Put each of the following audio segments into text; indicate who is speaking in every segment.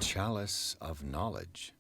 Speaker 1: chalice of knowledge.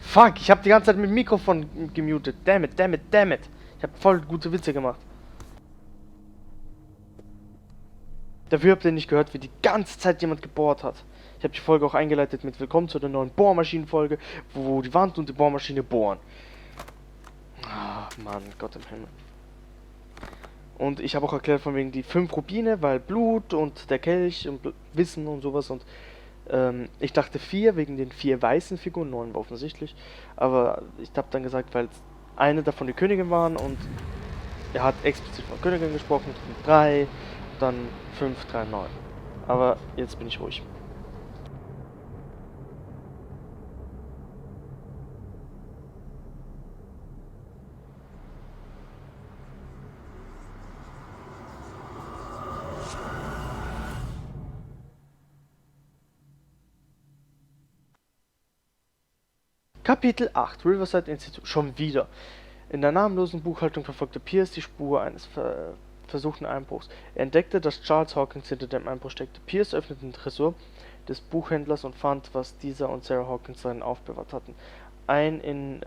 Speaker 2: Fuck, ich habe die ganze Zeit mit dem Mikrofon gemutet. Damn it. Ich habe voll gute Witze gemacht. Dafür habt ihr nicht gehört, wie die ganze Zeit jemand gebohrt hat. Ich habe die Folge auch eingeleitet mit Willkommen zu der neuen Bohrmaschinenfolge, wo die Wand und die Bohrmaschine bohren. Ah, Mann, Gott im Himmel. Und ich habe auch erklärt von wegen die 5 Rubine, weil Blut und der Kelch und Wissen und sowas und ich dachte 4 wegen den 4 weißen Figuren, 9 war offensichtlich, aber ich habe dann gesagt, weil eine davon die Königin waren und er hat explizit von Königin gesprochen, 3, dann 5, 3, 9. Aber jetzt bin ich ruhig. Kapitel 8 Riverside Institute. Schon wieder. In der namenlosen Buchhaltung verfolgte Pierce die Spur eines versuchten Einbruchs. Er entdeckte, dass Charles Hawkins hinter dem Einbruch steckte. Pierce öffnete den Tresor des Buchhändlers und fand, was dieser und Sarah Hawkins darin aufbewahrt hatten. Ein in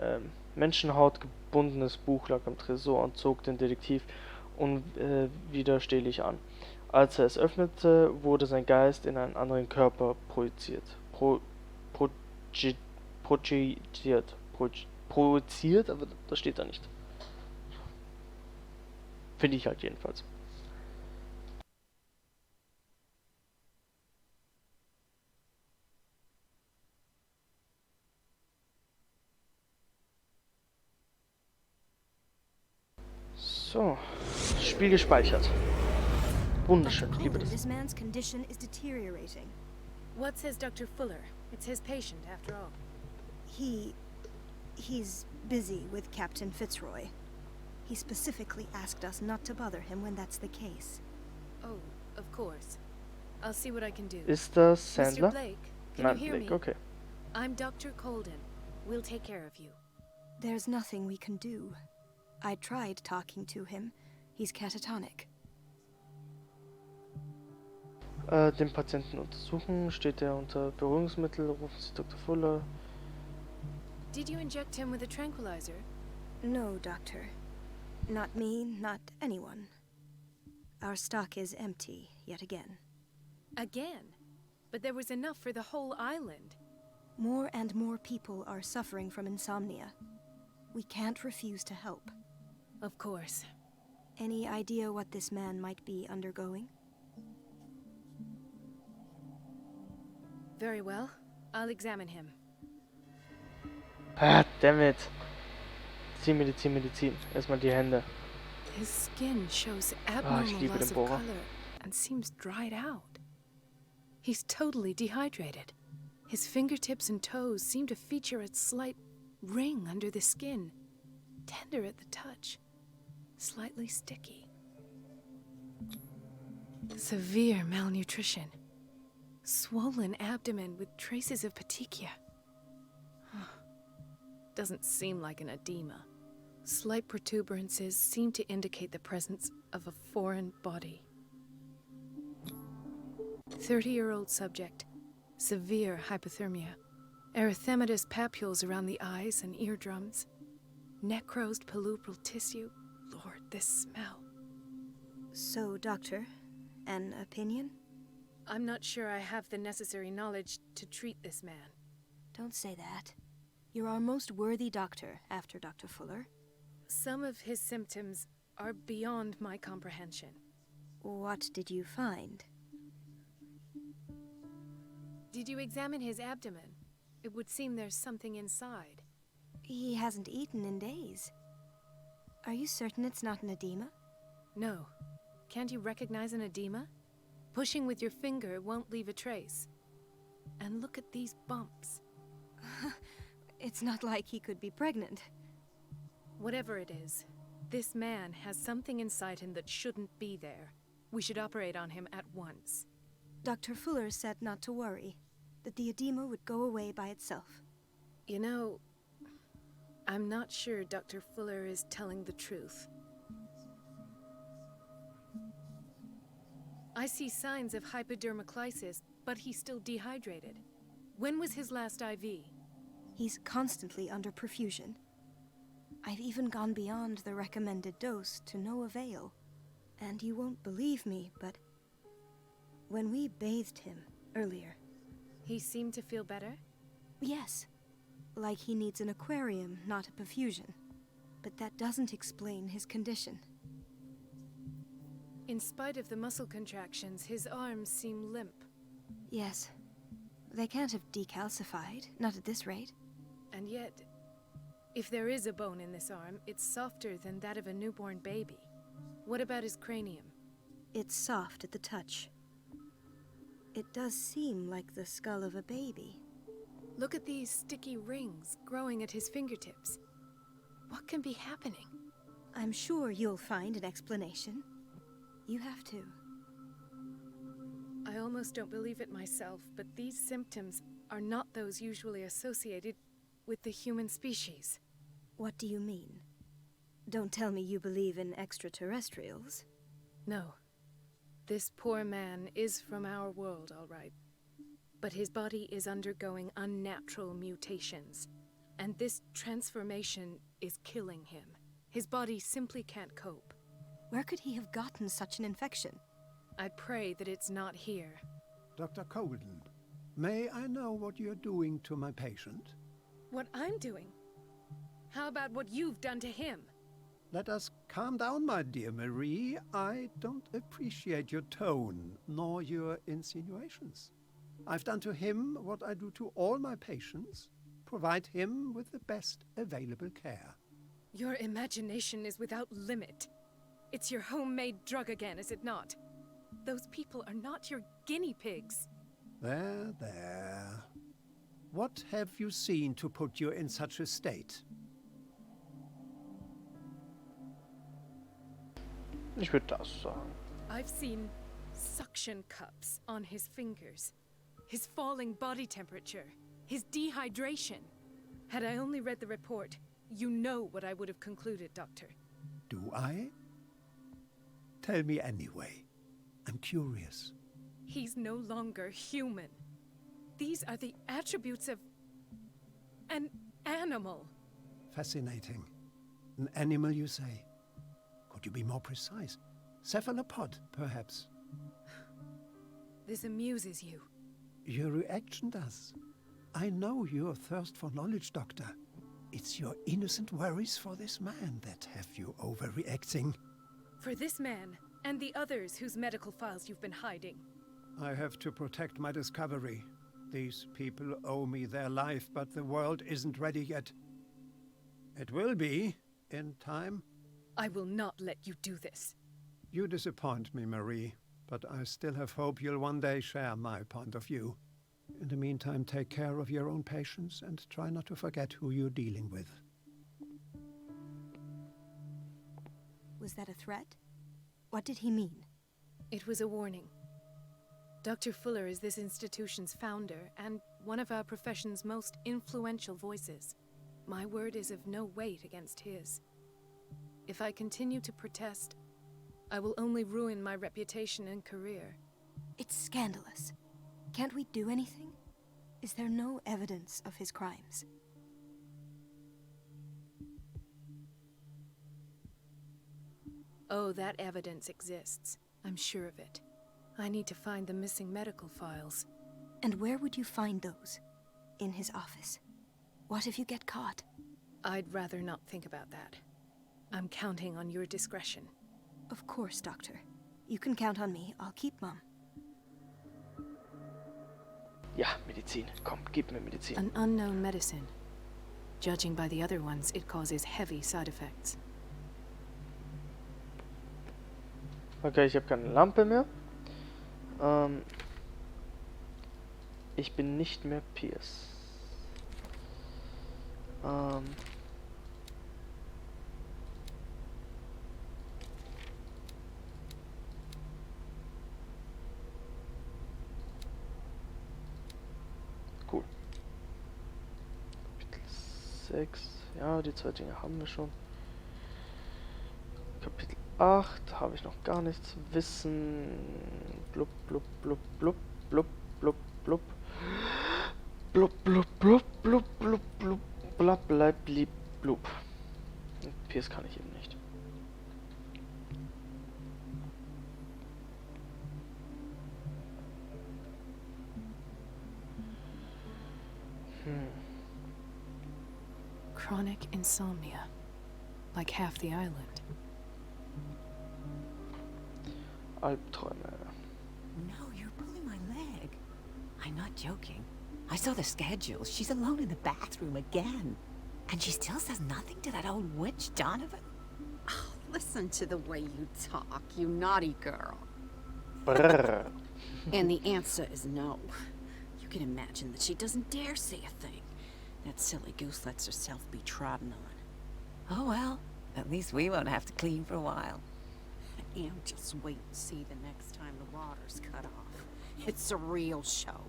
Speaker 2: Menschenhaut gebundenes Buch lag am Tresor und zog den Detektiv unwiderstehlich an. Als er es öffnete, wurde sein Geist in einen anderen Körper projiziert. Projiziert, aber das steht da nicht. Finde ich halt jedenfalls. So, Spiel gespeichert. Wunderschön, ich liebe das.
Speaker 3: This man's condition is deteriorating.
Speaker 4: What says Dr. Fuller? It's his patient, after all.
Speaker 3: He's busy with Captain Fitzroy. He specifically asked us not to bother him when that's the case.
Speaker 4: Oh, of course. I'll see what I can do.
Speaker 2: Ist das
Speaker 4: Mr.
Speaker 2: Sandler?
Speaker 4: Blake, can
Speaker 2: Nein,
Speaker 4: you hear
Speaker 2: Blake,
Speaker 4: me?
Speaker 2: okay.
Speaker 4: I'm Dr. Colden. We'll take care of you.
Speaker 3: There's nothing we can do. I tried talking to him. He's catatonic.
Speaker 2: Den Patienten untersuchen. Steht er unter Beruhigungsmittel? Rufen Sie Dr. Fuller.
Speaker 4: Did you inject him with a tranquilizer?
Speaker 3: No, Doctor. Not me, not anyone. Our stock is empty, yet again.
Speaker 4: Again? But there was enough for the whole island.
Speaker 3: More and more people are suffering from insomnia. We can't refuse to help.
Speaker 4: Of course.
Speaker 3: Any idea what this man might be undergoing?
Speaker 4: Very well. I'll examine him.
Speaker 2: Ah, dammit. Medizin. Erstmal die Hände.
Speaker 4: His skin shows
Speaker 2: ich
Speaker 4: abnormal
Speaker 2: liebe
Speaker 4: loss
Speaker 2: den
Speaker 4: of
Speaker 2: Bohrer.
Speaker 4: color and seems dried out. He's totally dehydrated. His fingertips and toes seem to feature a slight ring under the skin. Tender at the touch. Slightly sticky. Severe malnutrition. Swollen abdomen with traces of petechia. Doesn't seem like an edema. Slight protuberances seem to indicate the presence of a foreign body. 30-year-old subject. Severe hypothermia. Erythematous papules around the eyes and eardrums. Necrosed palpebral tissue. Lord, this smell.
Speaker 3: So, Doctor, an opinion?
Speaker 4: I'm not sure I have the necessary knowledge to treat this man.
Speaker 3: Don't say that. You're our most worthy doctor after Dr. Fuller.
Speaker 4: Some of his symptoms are beyond my comprehension.
Speaker 3: What did you find?
Speaker 4: Did you examine his abdomen? It would seem there's something inside.
Speaker 3: He hasn't eaten in days. Are you certain it's not an edema?
Speaker 4: No. Can't you recognize an edema? Pushing with your finger won't leave a trace. And look at these bumps.
Speaker 3: It's not like he could be pregnant.
Speaker 4: Whatever it is, this man has something inside him that shouldn't be there. We should operate on him at once.
Speaker 3: Dr. Fuller said not to worry, that the edema would go away by itself.
Speaker 4: You know, I'm not sure Dr. Fuller is telling the truth. I see signs of hypodermoclysis, but he's still dehydrated. When was his last IV?
Speaker 3: He's constantly under perfusion. I've even gone beyond the recommended dose to no avail. And you won't believe me, but when we bathed him earlier...
Speaker 4: He seemed to feel better?
Speaker 3: Yes. Like he needs an aquarium, not a perfusion. But that doesn't explain his condition.
Speaker 4: In spite of the muscle contractions, his arms seem limp.
Speaker 3: Yes. They can't have decalcified, not at this rate.
Speaker 4: And yet, if there is a bone in this arm, it's softer than that of a newborn baby. What about his cranium?
Speaker 3: It's soft at the touch. It does seem like the skull of a baby.
Speaker 4: Look at these sticky rings growing at his fingertips. What can be happening?
Speaker 3: I'm sure you'll find an explanation. You have to.
Speaker 4: I almost don't believe it myself, but these symptoms are not those usually associated with the human species.
Speaker 3: What do you mean? Don't tell me you believe in extraterrestrials.
Speaker 4: No. This poor man is from our world, all right. But his body is undergoing unnatural mutations, and this transformation is killing him. His body simply can't cope.
Speaker 3: Where could he have gotten such an infection?
Speaker 4: I pray that it's not here.
Speaker 5: Dr. Colden, may I know what you're doing to my patient?
Speaker 4: What I'm doing? How about what you've done to him?
Speaker 5: Let us calm down, my dear Marie. I don't appreciate your tone, nor your insinuations. I've done to him what I do to all my patients, provide him with the best available care.
Speaker 4: Your imagination is without limit. It's your homemade drug again, is it not? Those people are not your guinea pigs.
Speaker 5: There. What have you seen to put you in such a state?
Speaker 2: Ich würde das sagen.
Speaker 4: I've seen suction cups on his fingers, his falling body temperature, his dehydration. Had I only read the report, you know what I would have concluded, Doctor.
Speaker 5: Do I? Tell me anyway. I'm curious.
Speaker 4: He's no longer human. These are the attributes of an animal.
Speaker 5: Fascinating. An animal, you say? Could you be more precise? Cephalopod, perhaps?
Speaker 4: This amuses you.
Speaker 5: Your reaction does. I know your thirst for knowledge, Doctor. It's your innocent worries for this man that have you overreacting.
Speaker 4: For this man, and the others whose medical files you've been hiding.
Speaker 5: I have to protect my discovery. These people owe me their life, but the world isn't ready yet. It will be, in time.
Speaker 4: I will not let you do this.
Speaker 5: You disappoint me, Marie, but I still have hope you'll one day share my point of view. In the meantime, take care of your own patients and try not to forget who you're dealing with.
Speaker 3: Was that a threat? What did he mean?
Speaker 4: It was a warning. Dr. Fuller is this institution's founder and one of our profession's most influential voices. My word is of no weight against his. If I continue to protest, I will only ruin my reputation and career.
Speaker 3: It's scandalous. Can't we do anything? Is there no evidence of his crimes?
Speaker 4: Oh, that evidence exists. I'm sure of it. I need to find the missing medical files.
Speaker 3: And where would you find those? In his office. What if you get caught?
Speaker 4: I'd rather not think about that. I'm counting on your discretion.
Speaker 3: Of course, Doctor. You can count on me. I'll keep Mum.
Speaker 2: Ja, Medizin. Komm, gib mir Medizin.
Speaker 4: An unknown medicine. Judging by the other ones, it causes heavy side effects.
Speaker 2: Okay, ich habe keine Lampe mehr. Ich bin nicht mehr Pierce. Cool. Kapitel 6. Ja, die zwei Dinge haben wir schon. Kapitel 8 habe ich noch gar nichts. Wissen. Blub, blub, blub, blub, blub, blub, blub. Blub, blub, blub, blub, blub, blub, blub, blub, blub, blub. Pierce kann ich eben nicht.
Speaker 4: Chronic insomnia. Like half the island.
Speaker 2: Albträume.
Speaker 6: No, you're pulling my leg. I'm not joking. I saw the schedule. She's alone in the bathroom again. And she still says nothing to that old witch, Donovan.
Speaker 7: Oh, listen to the way you talk, you naughty girl.
Speaker 2: Brrr.
Speaker 7: And the answer is no. You can imagine that she doesn't dare say a thing. That silly goose lets herself be trodden on.
Speaker 6: Oh well, at least we won't have to clean for a while.
Speaker 7: And just wait and see the next time the water's cut off. It's a real show.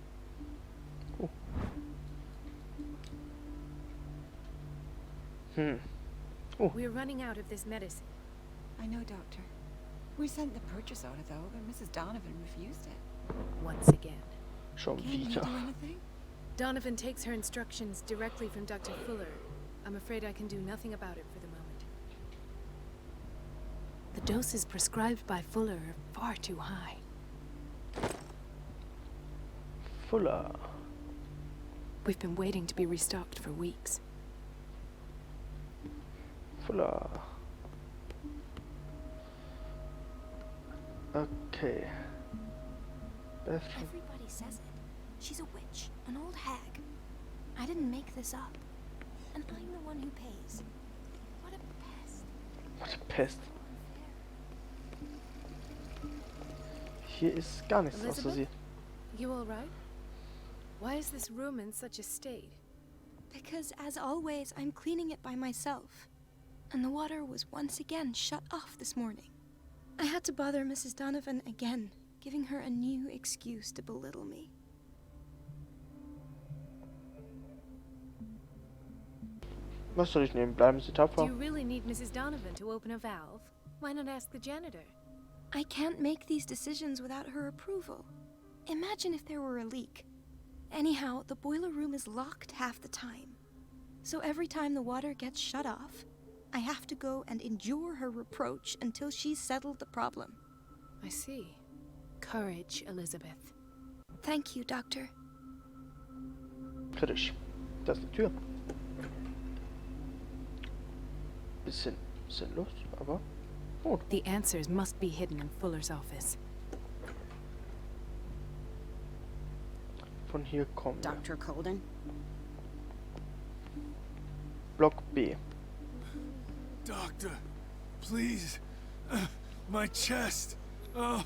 Speaker 4: We're running out of this medicine.
Speaker 6: I know, Doctor. We sent the purchase order, though, but Mrs. Donovan refused it.
Speaker 4: Once again.
Speaker 2: Schon
Speaker 6: Can't you
Speaker 2: wieder.
Speaker 6: do anything?
Speaker 4: Donovan takes her instructions directly from Dr. Fuller. I'm afraid I can do nothing about it for the moment. The doses prescribed by Fuller are far too high.
Speaker 2: Fuller.
Speaker 4: We've been waiting to be restocked for weeks.
Speaker 2: Fuller. Okay. Beth.
Speaker 3: Everybody says it. She's a witch, an old hag. I didn't make this up. And I'm the one who pays. What a pest.
Speaker 2: What a Pest. Hier ist gar nichts außer sie.
Speaker 4: You all right? Why is this room in such a state?
Speaker 3: Because, as always, I'm cleaning it by myself. And the water was once again shut off this morning. I had to bother Mrs. Donovan again, giving her a new excuse to belittle me.
Speaker 2: Was soll ich nehmen? Bleiben Sie
Speaker 4: Do
Speaker 2: tapfer.
Speaker 4: you really need Mrs. Donovan to open a valve? Why not ask the janitor?
Speaker 3: I can't make these decisions without her approval. Imagine if there were a leak. Anyhow, the boiler room is locked half the time. So every time the water gets shut off, I have to go and endure her reproach until she's settled the problem.
Speaker 4: I see. Courage, Elizabeth.
Speaker 3: Thank you, Doctor.
Speaker 2: Kritisch. Das ist die Tür. Bisschen sinnlos, aber gut.
Speaker 4: The answers must be hidden in Fuller's office.
Speaker 2: Von hier kommen wir.
Speaker 7: Dr. Colden?
Speaker 2: Block B.
Speaker 8: Doctor, please. My chest. Oh.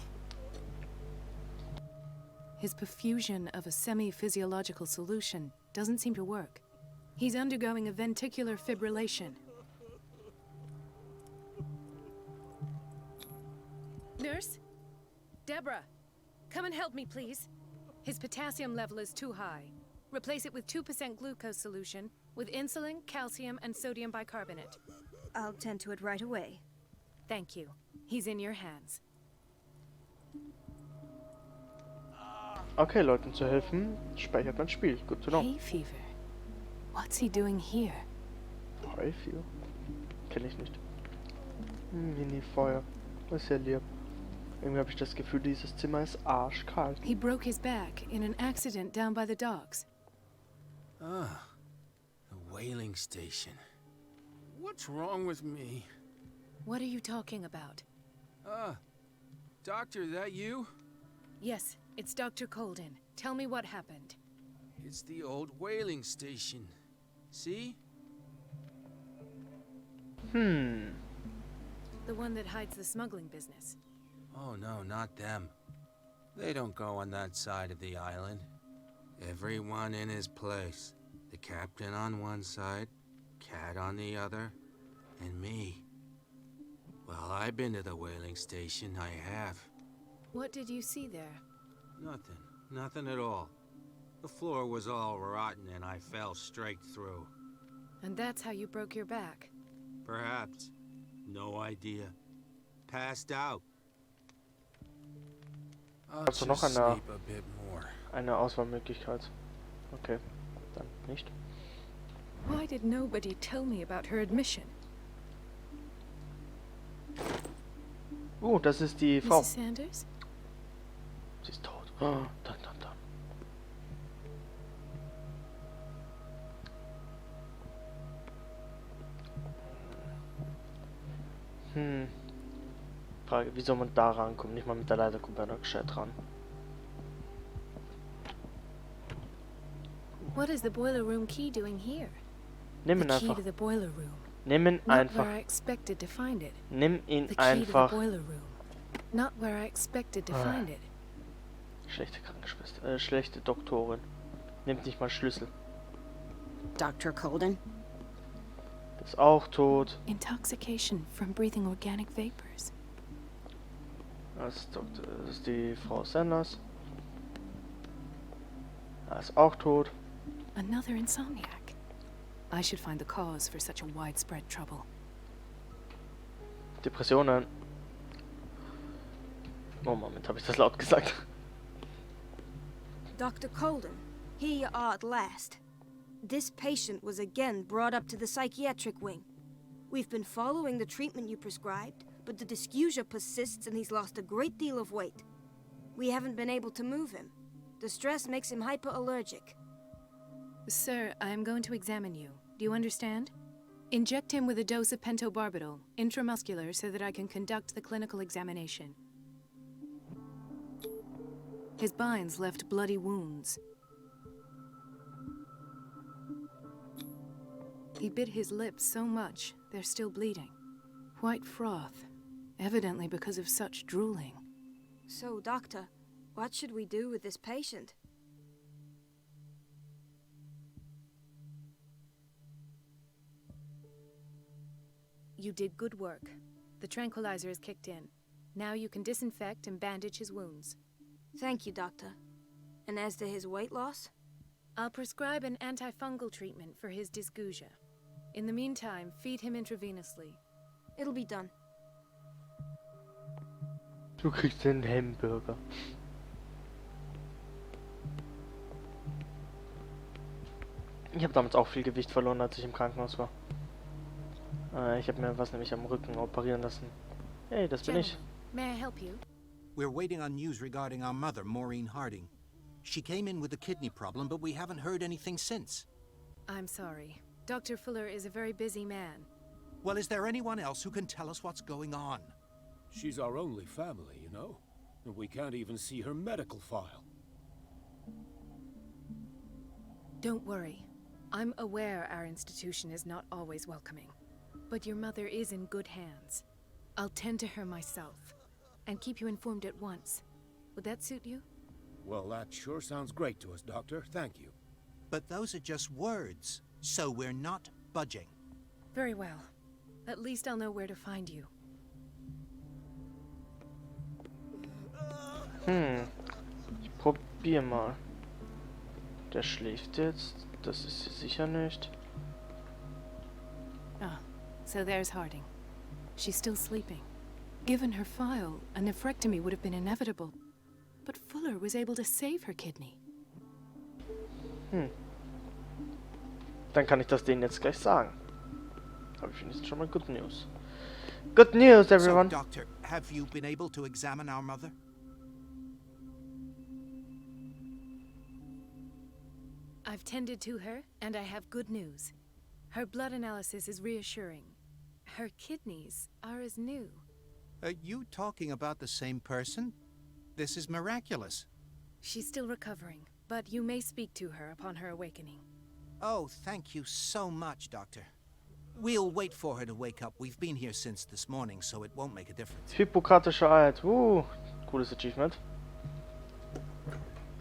Speaker 4: His perfusion of a semi-physiological solution doesn't seem to work. He's undergoing a ventricular fibrillation. Nurse? Deborah, come and help me, please. His potassium level is too high. Replace it with 2% glucose solution with insulin, calcium, and sodium bicarbonate.
Speaker 3: I'll tend to it right away.
Speaker 4: Thank you. He's in your hands.
Speaker 2: Okay, Leuten zu helfen, speichert man Spiel. Good to know.
Speaker 4: Hay fever. What's he doing here?
Speaker 2: Hay Fever. Kenn ich nicht. Mini-Feuer. Ist ja lieb. Irgendwie habe ich das Gefühl, dieses Zimmer ist arschkalt.
Speaker 4: He broke his back in an accident down by the docks.
Speaker 8: Ah, the whaling station. What's wrong with me?
Speaker 4: What are you talking about?
Speaker 8: Doctor, that you?
Speaker 4: Yes, it's Dr. Colden. Tell me what happened.
Speaker 8: It's the old whaling station. See?
Speaker 4: The one that hides the smuggling business.
Speaker 8: Oh no, not them. They don't go on that side of the island. Everyone in his place. The captain on one side, Cat on the other, and me. Well, I've been to the whaling station, I have.
Speaker 4: What did you see there?
Speaker 8: Nothing. Nothing at all. The floor was all rotten and I fell straight through.
Speaker 4: And that's how you broke your back.
Speaker 8: Perhaps. No idea. Passed out. I'll
Speaker 2: Hast du noch
Speaker 8: just
Speaker 2: eine,
Speaker 8: sleep a bit more.
Speaker 2: eine Auswahlmöglichkeit? Okay, dann nicht.
Speaker 4: Why did nobody tell me about her admission?
Speaker 2: Das ist die Frau.
Speaker 4: Mrs. Sanders?
Speaker 2: Sie ist tot. Oh, dann. Frage, wie soll man da rankommen? Nicht mal mit der Leiter kommt man da gescheit ran.
Speaker 4: What is the boiler room key doing here?
Speaker 2: Nimm ihn
Speaker 4: The key
Speaker 2: einfach.
Speaker 4: to the boiler room.
Speaker 2: Nimm ihn
Speaker 4: Not
Speaker 2: einfach.
Speaker 4: where I expected to find it.
Speaker 2: Nimm ihn
Speaker 4: The key to the
Speaker 2: einfach.
Speaker 4: boiler room. Not where I expected to find it.
Speaker 2: Schlechte Krankenschwester. Schlechte Doktorin. Nimmt nicht mal Schlüssel.
Speaker 7: Dr. Colden?
Speaker 2: Ist auch tot.
Speaker 4: Intoxication from breathing organic vapors.
Speaker 2: Das ist die Frau Sanders. Ist auch tot.
Speaker 4: Another insomniac. I should find the cause for such a widespread trouble.
Speaker 2: Depressionen. Oh, Moment, habe ich das laut gesagt?
Speaker 3: Dr. Colden, here you are at last. This patient was again brought up to the psychiatric wing. We've been following the treatment you prescribed, but the dysgeusia persists and he's lost a great deal of weight. We haven't been able to move him. The stress makes him hyperallergic.
Speaker 4: Sir, I am going to examine you. Do you understand? Inject him with a dose of pentobarbital, intramuscular, so that I can conduct the clinical examination. His binds left bloody wounds. He bit his lips so much, they're still bleeding. White froth, evidently because of such drooling.
Speaker 3: So, Doctor, what should we do with this patient?
Speaker 4: You did good work. The tranquilizer is kicked in. Now you can disinfect and bandage his wounds.
Speaker 3: Thank you, Doctor. And as to his weight loss?
Speaker 4: I'll prescribe an antifungal treatment for his dysgeusia. In the meantime, feed him intravenously.
Speaker 3: It'll be done.
Speaker 2: Du kriegst den Hamburger. Ich habe damals auch viel Gewicht verloren, als ich im Krankenhaus war. Ich habe mir was nämlich am Rücken operieren lassen. Hey, das bin ich.
Speaker 4: Gentlemen, may I help you?
Speaker 9: We're waiting on news regarding our mother, Maureen Harding. She came in with a kidney problem, but we haven't heard anything since.
Speaker 4: I'm sorry. Dr. Fuller is a very busy man.
Speaker 9: Well, is there anyone else who can tell us what's going on?
Speaker 10: She's our only family, you know? And we can't even see her medical file.
Speaker 4: Don't worry. I'm aware our institution is not always welcoming. But your mother is in good hands. I'll tend to her myself. And keep you informed at once. Would that suit you?
Speaker 10: Well, that sure sounds great to us, Doctor. Thank you.
Speaker 9: But those are just words, so we're not budging.
Speaker 4: Very well. At least I'll know where to find you.
Speaker 2: Ich probier mal. Der schläft jetzt. Das ist sie sicher nicht.
Speaker 4: Ah, so there's Harding. She's still sleeping. Given her file, a nephrectomy would have been inevitable. But Fuller was able to save her kidney.
Speaker 2: Dann kann ich das denen jetzt gleich sagen. Aber ich finde es schon mal good news. Good news, everyone!
Speaker 9: So, Doctor, have you been able to examine our mother?
Speaker 4: I've tended to her, and I have good news. Her blood analysis is reassuring. Her kidneys are as new.
Speaker 9: Are you talking about the same person? This is miraculous.
Speaker 4: She's still recovering, but you may speak to her upon her awakening.
Speaker 9: Oh, thank you so much, Doctor. We'll wait for her to wake up. We've been here since this morning, so it won't make a difference.
Speaker 2: Hippokratische Eid. Cooles Achievement.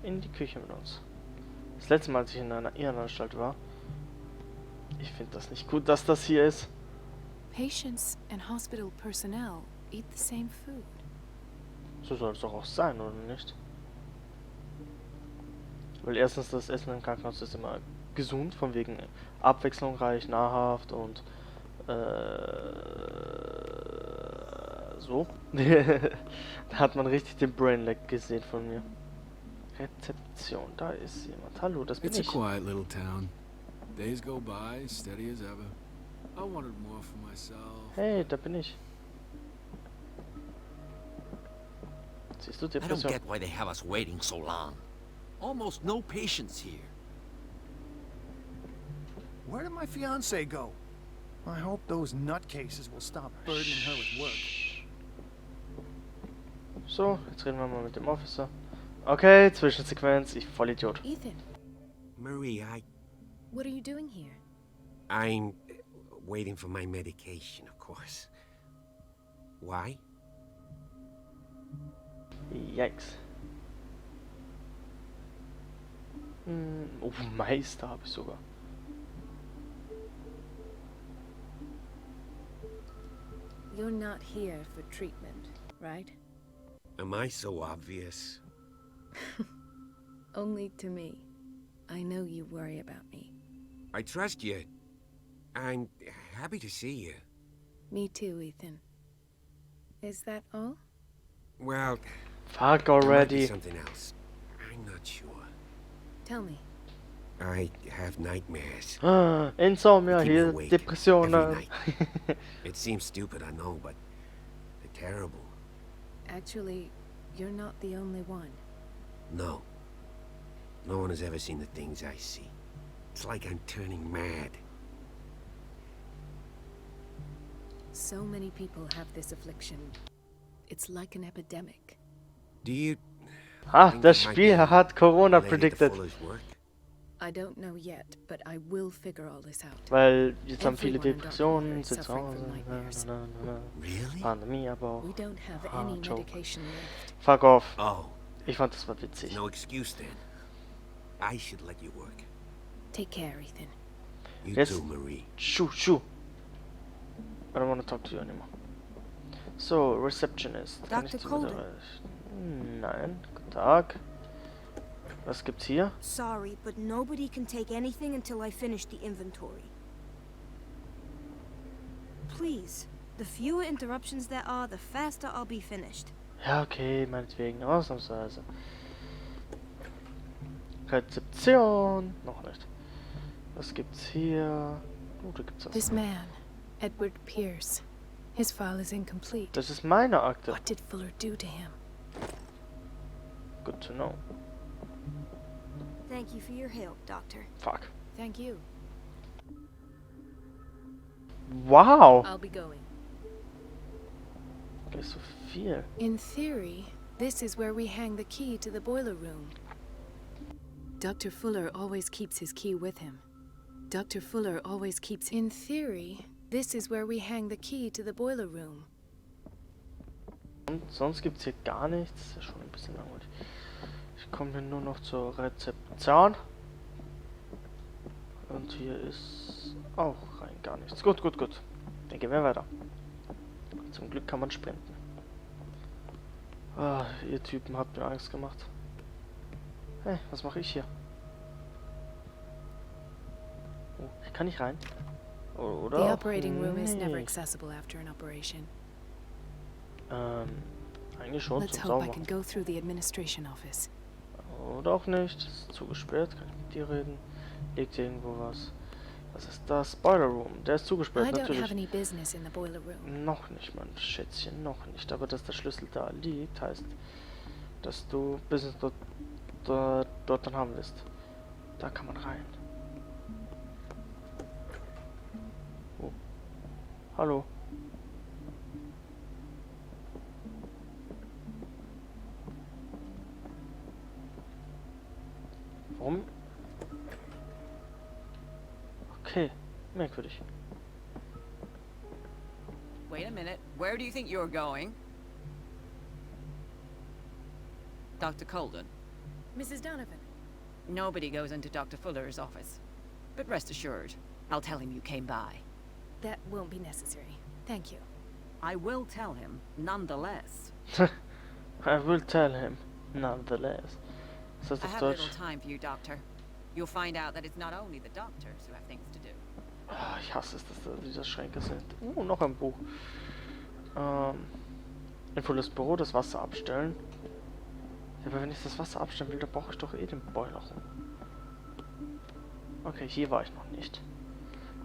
Speaker 2: In die Küche mit uns. Das letzte Mal, als ich in einer Irrenanstalt war. Ich finde das nicht gut, dass das hier ist.
Speaker 4: Patients and hospital personnel eat the same food.
Speaker 2: So soll es doch auch sein, oder nicht? Weil erstens, das Essen im Krankenhaus ist immer gesund, von wegen abwechslungsreich, nahrhaft und so. Da hat man richtig den Brainlag gesehen von mir. Rezeption, da ist jemand. Hallo, das bin
Speaker 1: It's a
Speaker 2: ich.
Speaker 1: quiet little town. Days go by, steady as ever. I wanted more for myself.
Speaker 2: Hey, da bin ich. Siehst du,
Speaker 11: I don't
Speaker 2: Depression?
Speaker 11: get why they have us waiting so long. Almost no patients here.
Speaker 12: Where did my fiancée go? I hope those nutcases will stop burdening her with work.
Speaker 2: So, jetzt reden wir mal mit dem Officer. Okay, Zwischensequenz, ich Vollidiot.
Speaker 4: Ethan,
Speaker 8: Marie,
Speaker 4: what are you doing here?
Speaker 8: I'm waiting for my medication, of course. Why?
Speaker 2: Yikes. Oh, Meister habe ich sogar.
Speaker 4: You're not here for treatment, right?
Speaker 8: Am I so obvious?
Speaker 4: Only to me. I know you worry about me.
Speaker 8: I trust you. I'm happy to see you.
Speaker 4: Me too, Ethan. Is that all?
Speaker 8: Well,
Speaker 2: Fuck
Speaker 8: there might be
Speaker 2: already.
Speaker 8: something else. I'm not sure.
Speaker 4: Tell me.
Speaker 8: I have nightmares.
Speaker 2: Insomnia,
Speaker 8: Keep me
Speaker 2: hier
Speaker 8: awake
Speaker 2: Depressionen.
Speaker 8: every night. It seems stupid, I know, but they're terrible.
Speaker 4: Actually, you're not the only one.
Speaker 8: No. No one has ever seen the things I see. It's like I'm turning mad.
Speaker 4: So many people have this affliction. It's like an epidemic.
Speaker 8: Do you think
Speaker 2: Das
Speaker 8: it might
Speaker 2: Spiel
Speaker 8: be
Speaker 2: hat Corona
Speaker 8: related to
Speaker 2: predicted.
Speaker 8: Fuller's work?
Speaker 4: I don't know yet, but I will figure all this out.
Speaker 2: Weil jetzt haben viele
Speaker 4: Everyone in
Speaker 2: Depressionen,
Speaker 4: Dartmoor is
Speaker 2: sind zu
Speaker 4: suffering
Speaker 2: Hause.
Speaker 4: from nightmares.
Speaker 8: Really?
Speaker 2: Pandemie aber auch.
Speaker 4: We don't have
Speaker 2: Ah,
Speaker 4: any
Speaker 2: joke.
Speaker 4: medication left.
Speaker 2: Fuck off.
Speaker 8: Oh,
Speaker 2: Ich fand das war witzig.
Speaker 8: no excuse then. I should let you work.
Speaker 4: Take care, Ethan.
Speaker 8: You
Speaker 2: Yes.
Speaker 8: too, Marie.
Speaker 2: Shoo. I don't want to talk to you anymore. So, Receptionist. Kann ich
Speaker 3: Dr.
Speaker 2: zu
Speaker 3: Colden.
Speaker 2: Nein. Guten Tag. Was gibt's hier?
Speaker 3: Sorry, but nobody can take anything until I finish the inventory. Please, the fewer interruptions there are, the faster I'll be finished.
Speaker 2: Ja, okay, meinetwegen. Ausnahmsweise. Rezeption. Noch nicht. Was gibt's hier? Da gibt's was.
Speaker 4: This man, Edward Pierce, his file is incomplete.
Speaker 2: Das ist meine Akte.
Speaker 4: What did Fuller do to him?
Speaker 2: Good to know.
Speaker 3: Thank you for your help, Doctor.
Speaker 2: Fuck.
Speaker 4: Thank you.
Speaker 2: Wow.
Speaker 4: I'll be going.
Speaker 2: Gleich so viel.
Speaker 4: In theory, this is where we hang the key to the boiler room. Dr. Fuller always keeps his key with him. Dr. Fuller always keeps... In theory, this is where we hang the key to the boiler room.
Speaker 2: Und sonst gibt's hier gar nichts. Das ist ja schon ein bisschen langweilig. Ich komme hier nur noch zur Rezeption. Und hier ist auch rein gar nichts. Gut. Dann gehen wir weiter. Zum Glück kann man sprinten. Ah, ihr Typen habt mir Angst gemacht. Hey, was mache ich hier? Oh, ich kann nicht rein. Oder?
Speaker 4: The
Speaker 2: auch
Speaker 4: operating room is never
Speaker 2: nicht.
Speaker 4: accessible after an operation.
Speaker 2: Eigentlich schon
Speaker 4: Let's
Speaker 2: zum
Speaker 4: hope I
Speaker 2: Sauber.
Speaker 4: can go through the administration office.
Speaker 2: Oder auch nicht. Das ist zugesperrt. Kann ich mit dir reden? Liegt hier irgendwo was? Was ist das? Boiler Room. Der ist zugesperrt,
Speaker 4: I don't have
Speaker 2: natürlich.
Speaker 4: any business in the boiler room.
Speaker 2: Noch nicht, mein Schätzchen. Noch nicht. Aber dass der Schlüssel da liegt, heißt, dass du Business dort dann haben wirst. Da kann man rein. Oh. Hallo. Warum? Okay, merkwürdig.
Speaker 6: Wait a minute. Where do you think you're going? Dr. Colden.
Speaker 4: Mrs. Donovan.
Speaker 6: Nobody goes into Dr. Fuller's office. But rest assured, I'll tell him you came by.
Speaker 4: That won't be necessary. Thank you.
Speaker 6: I will tell him, nonetheless.
Speaker 2: I will tell him, nonetheless. Ist das
Speaker 6: I
Speaker 2: auf
Speaker 6: have
Speaker 2: Deutsch?
Speaker 6: little time for you, Doctor. You'll find out that it's not only the doctors who have things to do.
Speaker 2: Ah, ich hasse es, dass da diese Schränke sind. Noch ein Buch. In das Büro, das Wasser abstellen. Ja, aber wenn ich das Wasser abstellen will, dann brauche ich doch eh den Boiler rum. Okay, hier war ich noch nicht.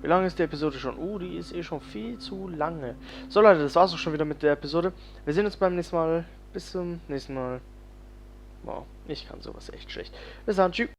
Speaker 2: Wie lange ist die Episode schon? Die ist eh schon viel zu lange. So Leute, das war's auch schon wieder mit der Episode. Wir sehen uns beim nächsten Mal. Bis zum nächsten Mal. Wow, ich kann sowas echt schlecht. Bis dann, tschüss.